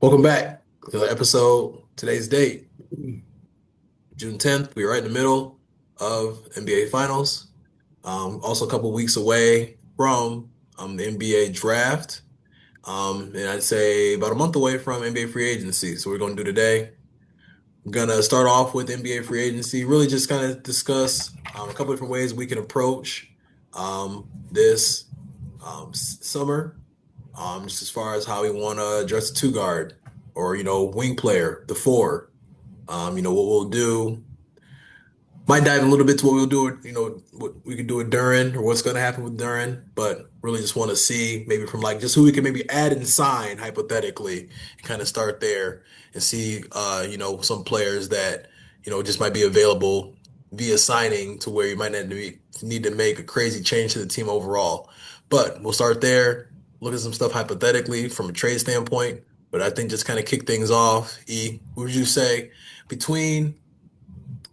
Welcome back to the episode. Today's date, June 10th. We're right in the middle of NBA Finals. Also, a couple weeks away from the NBA draft. And I'd say about a month away from NBA free agency. So, we're going to do today. We're going to start off with NBA free agency, really just kind of discuss a couple different ways we can approach this summer, just as far as how we want to address the two guard or, wing player, the four. What we'll do might dive a little bit to what we'll do, what we can do with Duren or what's going to happen with Duren, but really just want to see maybe from like just who we can maybe add and sign hypothetically and kind of start there and see, some players that, just might be available via signing to where you might need to make a crazy change to the team overall. But we'll start there, look at some stuff hypothetically from a trade standpoint. But I think just kind of kick things off, what would you say between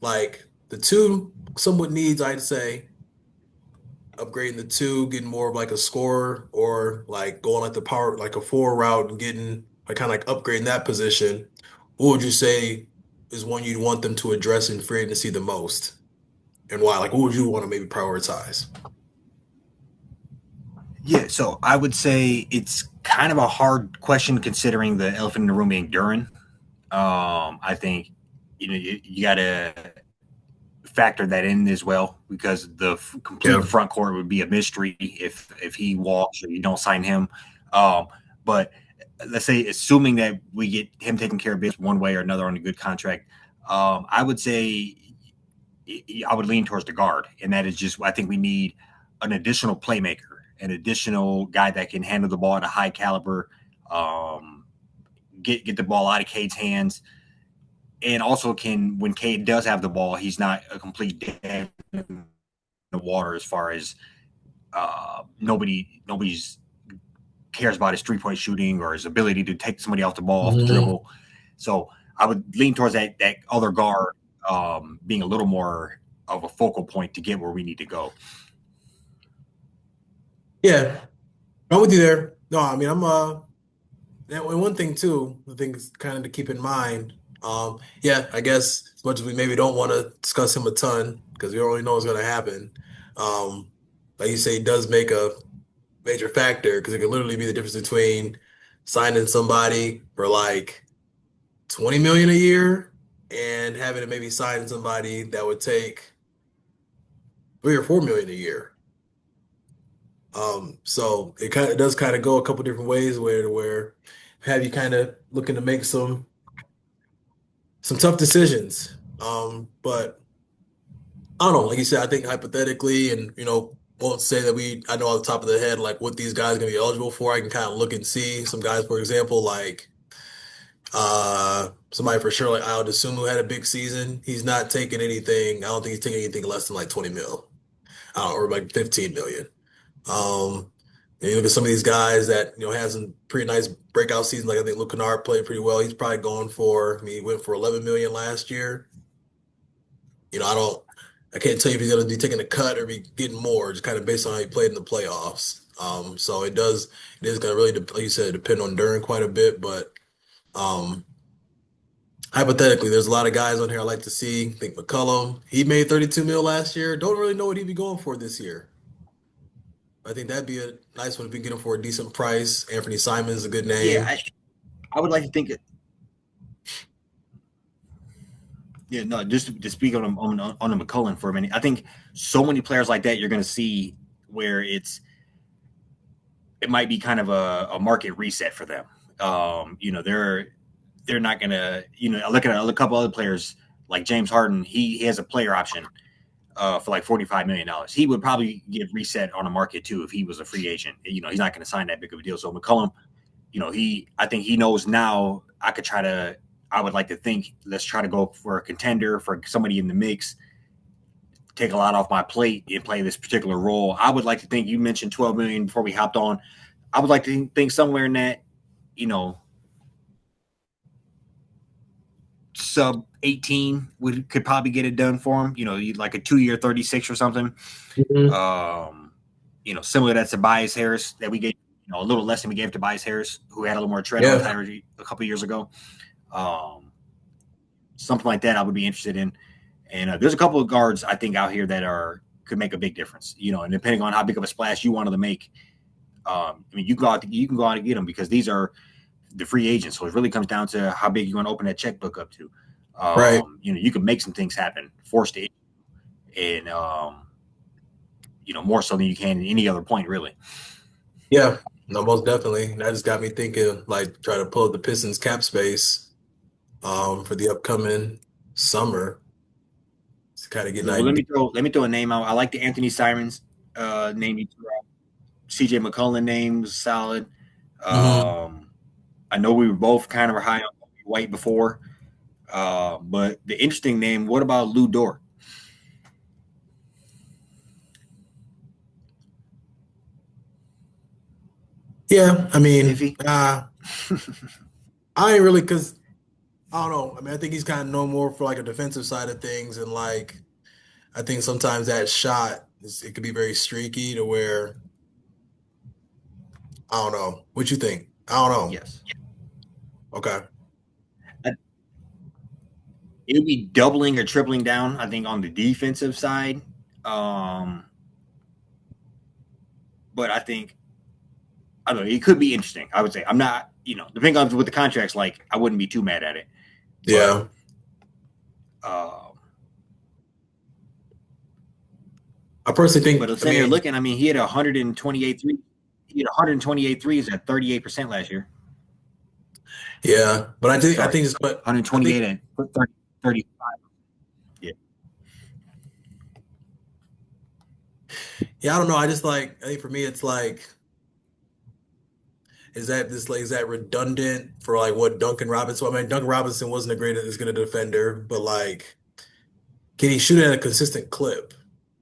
like the two somewhat needs, I'd say upgrading the two, getting more of like a scorer, or like going like the power, like a four route and getting like kind of like upgrading that position. What would you say is one you'd want them to address in free agency the most, and why? Like, what would you want to maybe prioritize? Yeah, so I would say it's kind of a hard question considering the elephant in the room being Duren. I think you got to factor that in as well because the complete Yeah. front court would be a mystery if he walks or you don't sign him. But let's say assuming that we get him taking care of business one way or another on a good contract, I would say I would lean towards the guard, and that is just I think we need an additional playmaker, an additional guy that can handle the ball at a high caliber, um, get the ball out of Cade's hands, and also can when Cade does have the ball, he's not a complete dead in the water as far as nobody's cares about his 3 point shooting or his ability to take somebody off the ball off the Hmm. dribble. So I would lean towards that other guard being a little more of a focal point to get where we need to go. Yeah, I'm with you there. No, I mean and one thing too, I think is kind of to keep in mind. Yeah, I guess as much as we maybe don't want to discuss him a ton because we don't really know what's going to happen. Um, like you say, he does make a major factor because it could literally be the difference between signing somebody for like 20 million a year and having to maybe sign somebody that would take 3 or 4 million a year. So it does kind of go a couple different ways where have you kind of looking to make some tough decisions. But I don't know. Like you said, I think hypothetically, and won't say that I know off the top of the head like what these guys are gonna be eligible for. I can kind of look and see some guys, for example, like somebody for sure like I would assume who had a big season. He's not taking anything. I don't think he's taking anything less than like 20 mil, or like 15 million. And you look at some of these guys that had some pretty nice breakout seasons. Like I think Luke Kennard played pretty well. He's probably going for. I mean, he went for 11 million last year. I can't tell you if he's going to be taking a cut or be getting more, just kind of based on how he played in the playoffs. So it is going to really, like you said, depend on Duren quite a bit. But um, hypothetically, there's a lot of guys on here I like to see. I think McCollum, he made 32 mil last year. Don't really know what he'd be going for this year. I think that'd be a nice one if we can get him for a decent price. Anthony Simon's a good Yeah, name. I would like to think. Yeah, no, just to speak on the McCullen for a minute. I think so many players like that you're going to see where it might be kind of a market reset for them. They're not going to I look at a couple other players like James Harden. He has a player option for like $45 million. He would probably get reset on the market too if he was a free agent. He's not going to sign that big of a deal. So McCollum, I think he knows now. I would like to think let's try to go for a contender for somebody in the mix, take a lot off my plate and play this particular role. I would like to think you mentioned 12 million before we hopped on. I would like to think somewhere in that, you know, sub 18 could probably get it done for him. Like a 2 year 36 or something. Mhm. Um, Similar to that Tobias Harris that we get. a little less than we gave Tobias Harris, who had a little more tread on the Yeah. tire a couple years ago. Something like that, I would be interested in. And there's a couple of guards I think out here that could make a big difference. And depending on how big of a splash you wanted to make, you can go out and get them because these are the free agents. So it really comes down to how big you want to open that checkbook up to. Right. You can make some things happen, force it, and more so than you can at any other point, really. Yeah. No, most definitely. And that just got me thinking, like, try to pull up the Pistons cap space for the upcoming summer to kind of get an Well, idea. let me throw a name out. I like the Anthony Simons name you threw out. CJ McCollum name was solid. Hmm. I know we were both kind of high on White before, but the interesting name. What about Lou Dort? Yeah. I mean, Iffy. I ain't really, because I don't know. I mean, I think he's kind of known more for like a defensive side of things. And like, I think sometimes that shot, it could be very streaky to where, I don't know. What you think? I don't know. Yes. Okay. It would be doubling or tripling down, I think, on the defensive side. Um, but I don't know. It could be interesting. I would say I'm not. Depending on what the contract's like, I wouldn't be too mad at it. But Yeah. uh, I personally but think, I sitting here mean, looking, I mean, he had 128 threes. He had 128 threes at 38% last year. yeah, but I Sorry, think it's, but I think, 128 at 30, 35. Yeah, yeah, I don't know. I just like, I think for me, it's like, is that redundant for like what Duncan Robinson? I mean, Duncan Robinson wasn't a great as good a defender, but like, can he shoot at a consistent clip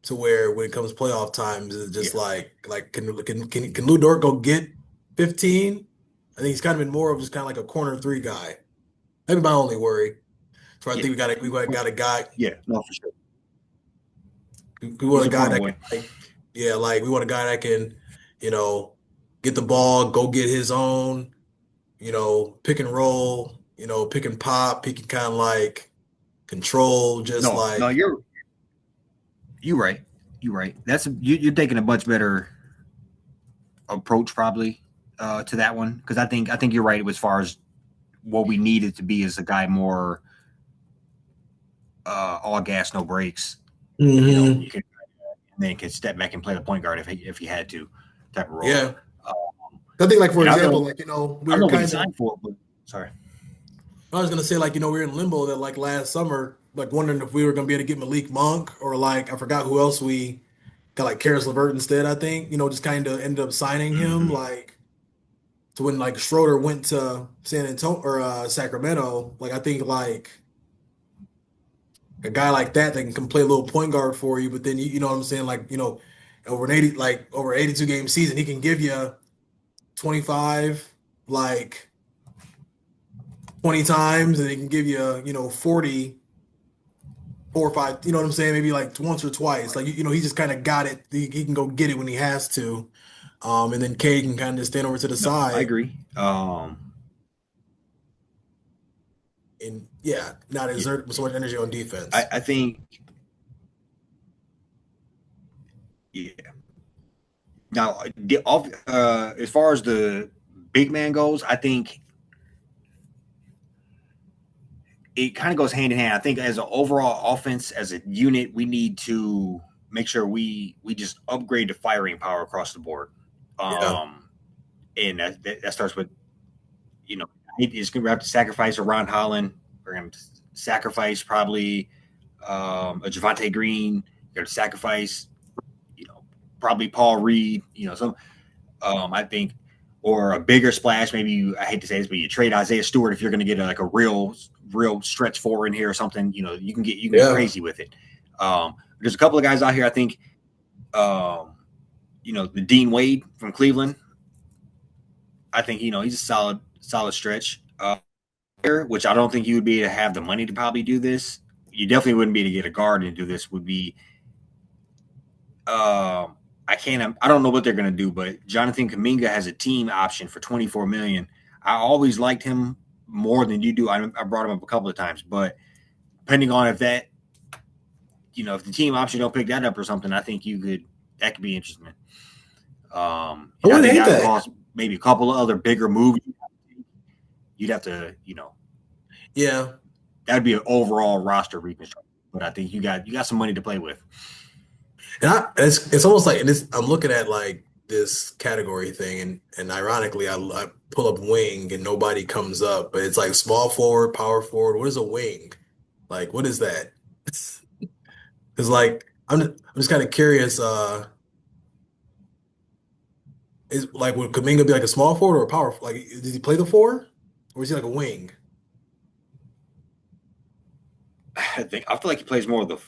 to where when it comes playoff times, it's just yeah, like can Lou Dort go get 15? I think he's kind of been more of just kind of like a corner three guy. Maybe my only worry. So I yeah, think we got a guy. yeah. No, for sure. We want He's a a guy corner that can boy. like, yeah, like we want a guy that can, you know, get the ball, go get his own, pick and roll, pick and pop. He can kind of like control, just No, no, like, you're right. You're right. You're taking a much better approach probably to that one because I think you're right as far as what we needed to be is a guy more all gas no brakes. hmm You can and then can step back and play the point guard if he had to type of role. yeah. Uh, I think like for and example, like I we don't were know what he kind of. signed for, but sorry. I was gonna say like we were in limbo that like last summer, like wondering if we were gonna be able to get Malik Monk or like I forgot who else we got like Karis LeVert instead. I think just kind of ended up signing him Mm-hmm. like to when like Schroeder went to San Antonio or Sacramento. Like I think like a guy like that can play a little point guard for you, but then you know what I'm saying like over 82 game season he can give you 25 like 20 times and he can give you 40 4 or 5, you know what I'm saying? Maybe like once or twice. Like, he just kind of got it. He can go get it when he has to. And then K can kind of stand over to the No, I side agree. and yeah, not Yeah, exert so much energy on defense. I think yeah. Now, as far as the big man goes, I think it kind of goes hand in hand. I think as an overall offense, as a unit, we need to make sure we just upgrade the firing power across the board. Yeah. And that starts with it's going to have to sacrifice a Ron Holland. We're going to sacrifice probably a Javante Green. You're going to sacrifice probably Paul Reed. Some I think, or a bigger splash. Maybe I hate to say this, but you trade Isaiah Stewart if you're going to get like a real stretch four in here or something. You can get Yeah. crazy with it. There's a couple of guys out here. I think, the Dean Wade from Cleveland. I think he's a solid stretch. Which I don't think you would be able to have the money to probably do this. You definitely wouldn't be able to get a guard and do this. Would be I don't know what they're gonna do, but Jonathan Kaminga has a team option for 24 million. I always liked him more than you do. I brought him up a couple of times, but depending on if that, if the team option don't pick that up or something, I think that could be interesting. I And I wouldn't think hate that would that. cost maybe a couple of other bigger moves. You'd have to, Yeah. that would be an overall roster reconstruction. But I think you got some money to play with. And it's almost like I'm looking at like this category thing, and ironically, I pull up wing and nobody comes up, but it's like small forward, power forward. What is a wing? Like, what is that? It's like I'm just kind of curious. Is like would Kaminga be like a small forward or a power? Like, does he play the four, or is he like a wing? I feel like he plays more of the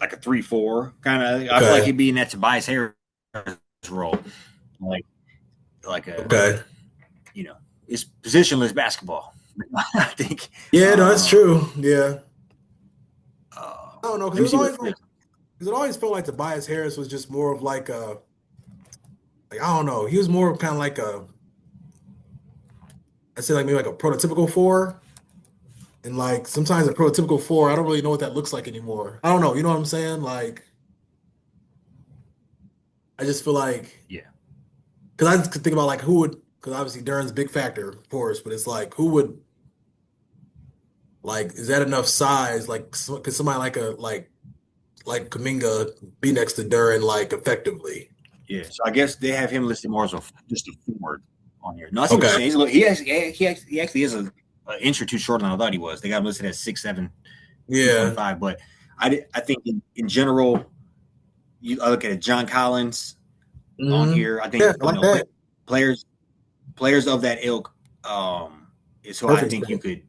like a 3-4 kind of. I feel like Okay, he'd be in that Tobias Harris role, like like a okay. you know, it's positionless basketball. I think. Yeah, no, that's true. Yeah, I don't know because Let it me was see what. always like because it always felt like Tobias Harris was just more of like a like I don't know. He was more kind of like a I say like maybe like a prototypical four. And like sometimes a prototypical four, I don't really know what that looks like anymore. I don't know, you know what I'm saying? Like I just feel like Yeah, because I just could think about like who would because obviously Duren's a big factor, of course, but it's like who would like is that enough size? Like could somebody like Kaminga be next to Duren like effectively? yeah. So I guess they have him listed more as just a forward on here. No, I see what you're Okay. saying. He actually is an inch or two shorter than I thought he was. They got him listed as 6'7", Yeah. 225. But I think in general, I look at it, John Collins on Hmm. here. I think Yeah, I like that. players players of that ilk is who I Perfect think fit.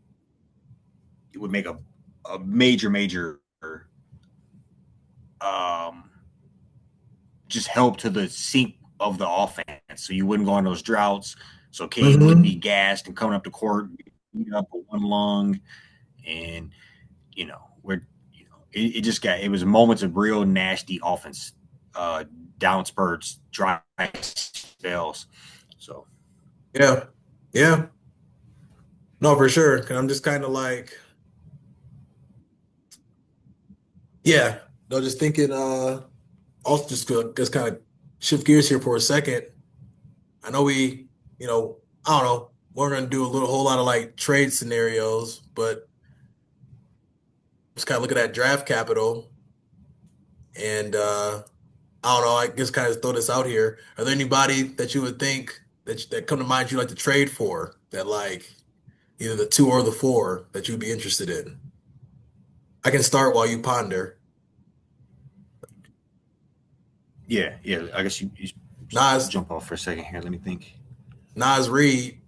it would make a major um, just help to the sync of the offense. So you wouldn't go on those droughts. So Cade wouldn't be Hmm. gassed and coming up the court, beat up with one lung, and we're it just it was moments of real nasty offense, uh, down spurts, dry spells. So Yeah. Yeah. No, for sure. 'Cause I'm just kind of like, yeah. No, just thinking also just kind of shift gears here for a second. I know I don't know, we're gonna do a little whole lot of like trade scenarios, but just kind of look at that draft capital and I don't know, I guess kind of throw this out here. Are there anybody that you would think that come to mind you'd like to trade for that like either the two or the four that you'd be interested in? I can start while you ponder. yeah. I guess you Nas jump off for a second here. Let me think. Nas Reed,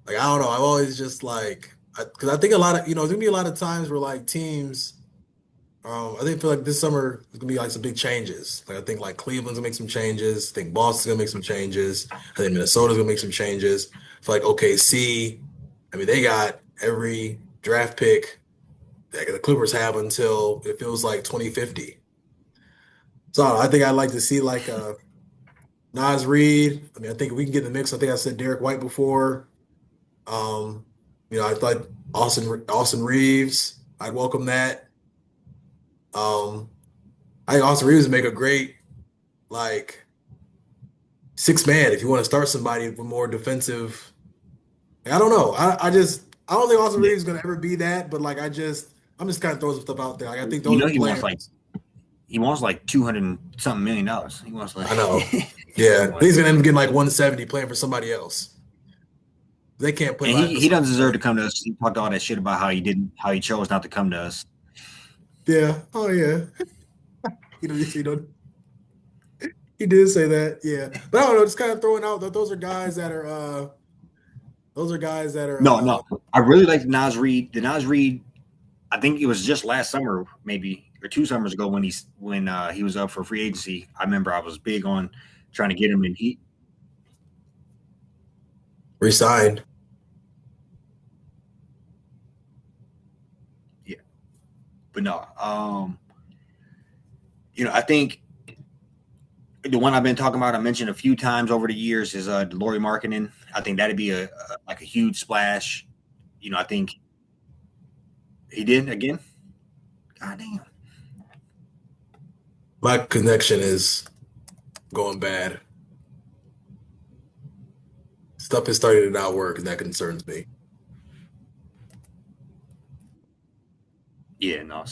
like I don't know, I've always just like because I think a lot of there's gonna be a lot of times where like teams. I think feel like this summer is gonna be like some big changes. Like I think like Cleveland's gonna make some changes. I think Boston's gonna make some changes. I think Minnesota's gonna make some changes. I feel like OKC, I mean they got every draft pick that the Clippers have until it feels like 2050. So I think I'd like to see like Nas Reed. I mean I think we can get in the mix. I think I said Derek White before. Um, I thought Austin Reeves. I'd welcome that. Um, I think Austin Reeves would make a great like six man if you want to start somebody with more defensive. I don't know. I don't think Austin Yeah, Reeves is gonna ever be that, but like I'm just kind of throwing some stuff out there. Like I think you those know are players. he wants like 200 something $1 million. He wants like I know. he Yeah, he's wants, gonna end up getting like 170 playing for somebody else. They can't play and right for he doesn't deserve somebody. to come to us. He talked all that shit about how he chose not to come to us. Yeah. Oh yeah. He did say that. Yeah. But I don't know. Just kind of throwing out that those are guys that are No, I really like the Nas Reed. The Nas Reed, I think it was just last summer, maybe or 2 summers ago when he was up for free agency. I remember I was big on trying to get him, and he resigned. yeah, but no, I think the one I've been talking about, I mentioned a few times over the years, is Laurie Markkinen. I think that'd be a huge splash. I think he did again. God damn. My connection is going bad. Stuff is starting to not work, and that concerns me. Yeah, no.